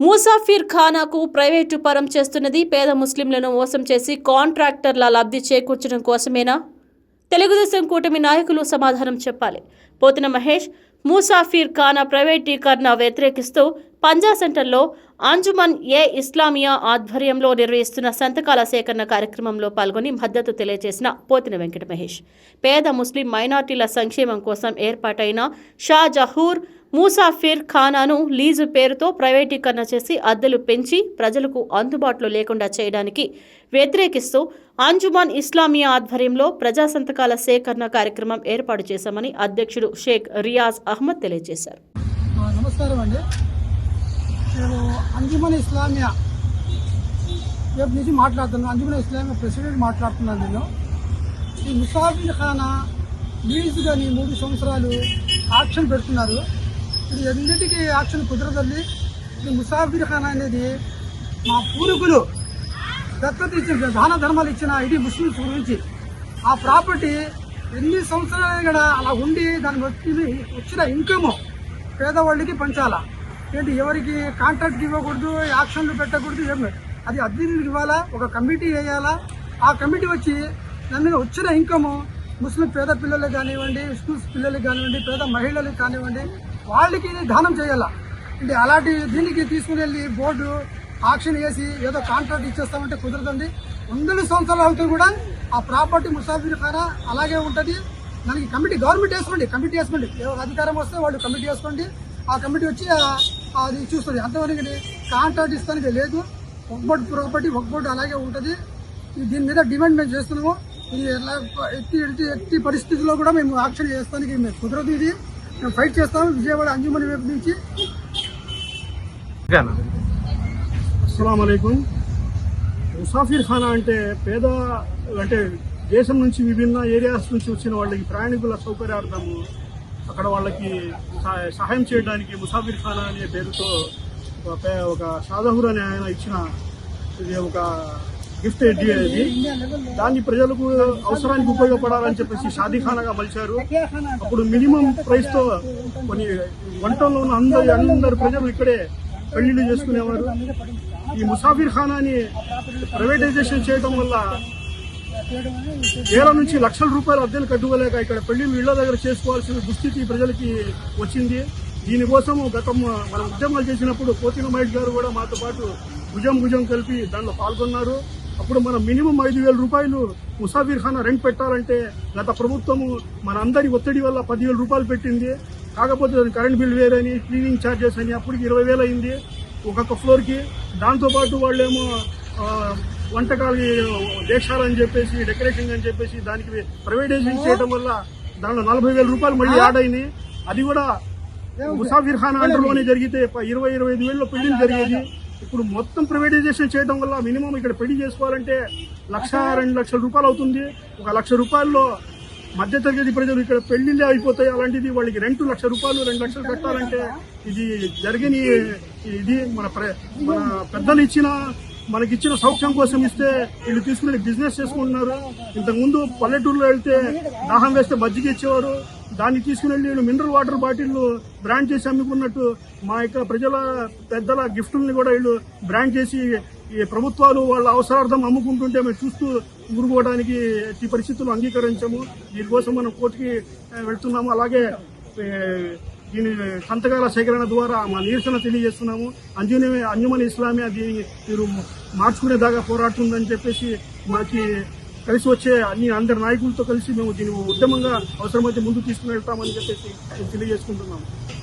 Musafir ఖానాకు private పరం చేస్తున్నది పేద ముస్లింలను మోసం చేసి కాంట్రాక్టర్ల లబ్ధి చేకూర్చడం కోసమేనా? తెలుగుదేశం కూటమి నాయకులు సమాధానం చెప్పాలి. పోతిన మహేష్ ముసాఫిర్ ఖానా ప్రైవేటీకరణ వ్యతిరేకిస్తూ పంజా సెంటర్లో అంజుమన్ ఇస్లామియా ఆధ్వర్యంలో నిర్వహిస్తున్న సంతకాల సేకరణ కార్యక్రమంలో పాల్గొని మద్దతు తెలియజేసిన పోతిన వెంకట మహేష్, పేద ముస్లిం మైనార్టీల సంక్షేమం కోసం ఏర్పాటైన షాజహూర్ ముసాఫిర్ ఖానాను లీజు పేరుతో ప్రైవేటీకరణ చేసి అద్దెలు పెంచి ప్రజలకు అందుబాటులో లేకుండా చేయడానికి వ్యతిరేకిస్తూ అంజుమన్ ఇస్లామియా ఆధ్వర్యంలో ప్రజా సంతకాల సేకరణ కార్యక్రమం ఏర్పాటు చేశామని అధ్యక్షుడు షేక్ రియాజ్ అహ్మద్ తెలియజేశారు. నమస్కారం అండి. నేను అంజుమన్ ఇస్లామియా రేపు నుంచి మాట్లాడుతున్నాను. అంజుమన్ ఇస్లామియా ప్రెసిడెంట్ మాట్లాడుతున్నాను. నేను ఈ ముసాఫిర్ ఖానా లీజుగా 3 సంవత్సరాలు ఆక్షన్ పెడుతున్నారు. ఇది ఎన్నింటికి ఆక్షన్ కుదరదండి. ఈ ముసాఫిర్ ఖానా అనేది మా పూర్వీకులు దత్తత ఇచ్చిన దాన ధర్మాలు ఇచ్చిన ఇది ముస్లిమ్స్ గురించి ఆ ప్రాపర్టీ ఎన్ని సంవత్సరాలు కూడా అలా ఉండి దానికి వచ్చిన ఇన్కమ్ పేదవాళ్ళకి పంచాలా. ఏంటి ఎవరికి కాంట్రాక్ట్ ఇవ్వకూడదు, యాక్షన్లు పెట్టకూడదు, ఏమి అది అద్దెలు ఇవ్వాలా, ఒక కమిటీ వేయాలా. ఆ కమిటీ వచ్చి దాని మీద వచ్చిన ఇన్కమ్ ముస్లిం పేద పిల్లలకు కానివ్వండి, స్కూల్స్ పిల్లలకు కానివ్వండి, పేద మహిళలకు కానివ్వండి, వాళ్ళకి దానం చేయాలా. అంటే అలాంటి దీనికి తీసుకుని వెళ్ళి బోర్డు ఆక్షన్ వేసి ఏదో కాంట్రాక్ట్ ఇచ్చేస్తామంటే కుదరదండి. 100 సంవత్సరాలు అవుతూ కూడా ఆ ప్రాపర్టీ ముసాఫిర్ ఖానా అలాగే ఉంటుంది. దానికి కమిటీ గవర్నమెంట్ వేసుకోండి. ఎవరు అధికారం వస్తే వాళ్ళు కమిటీ వేసుకోండి. ఆ కమిటీ వచ్చి అది చూస్తుంది. అంతవరకు కాంట్రాక్ట్ ఇస్తానికి లేదు. వక్ఫ్ ప్రాపర్టీ వక్ఫ్ అలాగే ఉంటుంది. దీని మీద డిమాండ్ మేము చేస్తున్నాము. ఇది ఎట్టి పరిస్థితుల్లో కూడా మేము ఆక్షన్ చేస్తానికి మేము కుదరదు. ఇది మేము ఫైట్ చేస్తాము. విజయవాడ అంజుమన్ వైపు నుంచి. అస్సలాము అలైకుం. ముసాఫిర్ ఖానా అంటే అంటే దేశం నుంచి విభిన్న ఏరియాస్ నుంచి వచ్చిన వాళ్ళకి ప్రయాణికుల సౌకర్యార్థము అక్కడ వాళ్ళకి సహాయం చేయడానికి ముసాఫిర్ ఖానా అనే పేరుతో ఒక షాజహూర్ అనే ఆయన ఇచ్చిన ఒక గిఫ్ట్ ఇది. దాన్ని ప్రజలకు అవసరానికి ఉపయోగపడాలని చెప్పేసి షాదీఖానాగా మలిచారు. అప్పుడు మినిమం ప్రైస్ తో కొన్ని వంటల్లో ఉన్న అందరు ప్రజలు ఇక్కడే పెళ్లిళ్ళు చేసుకునేవారు. ఈ ముసాఫిర్ ఖానాని ప్రైవేటైజేషన్ చేయడం వల్ల వేల నుంచి లక్షల రూపాయల అద్దెలు కట్టుకోలేక ఇక్కడ పెళ్లిళ్ళు ఇళ్ల దగ్గర చేసుకోవాల్సిన దుస్థితి ప్రజలకి వచ్చింది. దీనికోసం మనం ఉద్యమాలు చేసినప్పుడు పోతిన మహేష్ గారు కూడా మాతో పాటు భుజం కలిపి దాంట్లో పాల్గొన్నారు. అప్పుడు మనం మినిమం 5,000 రూపాయలు ముసాఫిర్ ఖానా రెంట్ పెట్టాలంటే గత ప్రభుత్వము మన అందరి ఒత్తిడి వల్ల 10,000 రూపాయలు పెట్టింది. కాకపోతే కరెంట్ బిల్ వేరని, క్లీనింగ్ ఛార్జెస్ అని అప్పటికి 20,000 అయింది ఒక్కొక్క ఫ్లోర్కి. దాంతోపాటు వాళ్ళేమో వంటకాలు దేశాలని చెప్పేసి, డెకరేషన్ అని చెప్పేసి దానికి ప్రైవేటైజేషన్ చేయడం వల్ల దాంట్లో 40,000 రూపాయలు మళ్ళీ యాడ్ అయినాయి. అది కూడా ముసాఫిర్ ఖానా అండర్లోనే జరిగితే 20-25 వేలలో పెళ్లిళ్ళు జరిగేది. ఇప్పుడు మొత్తం ప్రైవేటైజేషన్ చేయడం వల్ల మినిమం ఇక్కడ పెళ్లి చేసుకోవాలంటే 1-2 లక్షల రూపాయలు అవుతుంది. 1 లక్ష రూపాయల్లో మధ్యతరగతి ప్రజలు ఇక్కడ పెళ్లిళ్ళే అయిపోతాయి. అలాంటిది వాళ్ళకి రెంట్ 1 లక్ష రూపాయలు 2 లక్షలు కట్టాలంటే ఇది జరగని ఇది. మన పెద్దలు మనకిచ్చిన సౌఖ్యం కోసం ఇస్తే వీళ్ళు తీసుకుని బిజినెస్ చేసుకుంటున్నారు. ఇంతకుముందు పల్లెటూరులో వెళ్తే దాహం వేస్తే మజ్జిగ ఇచ్చేవారు. దాన్ని తీసుకుని వెళ్ళి వీళ్ళు మినరల్ వాటర్ బాటిల్ బ్రాండ్ చేసి అమ్ముకున్నట్టు మా యొక్క పెద్దల గిఫ్టుల్ని కూడా వీళ్ళు బ్రాండ్ చేసి ఈ ప్రభుత్వాలు వాళ్ళ అవసరార్థం అమ్ముకుంటుంటే మేము చూస్తూ ఊరుకోవడానికి ఈ పరిస్థితులు అంగీకరించాము. దీనికోసం మనం కోర్టుకి వెళ్తున్నాము. అలాగే దీని సంతకాల సేకరణ ద్వారా మా నిరసన తెలియజేస్తున్నాము. అంజుమన్ ఇస్లామియా దీన్ని మీరు మార్చుకునేదాకా పోరాడుతుందని చెప్పేసి మాకి కలిసి వచ్చే అందరి నాయకులతో కలిసి మేము దీన్ని ఉద్యమంగా అవసరమైతే ముందుకు తీసుకుని వెళ్తామని చెప్పేసి తెలియజేసుకుంటున్నాము.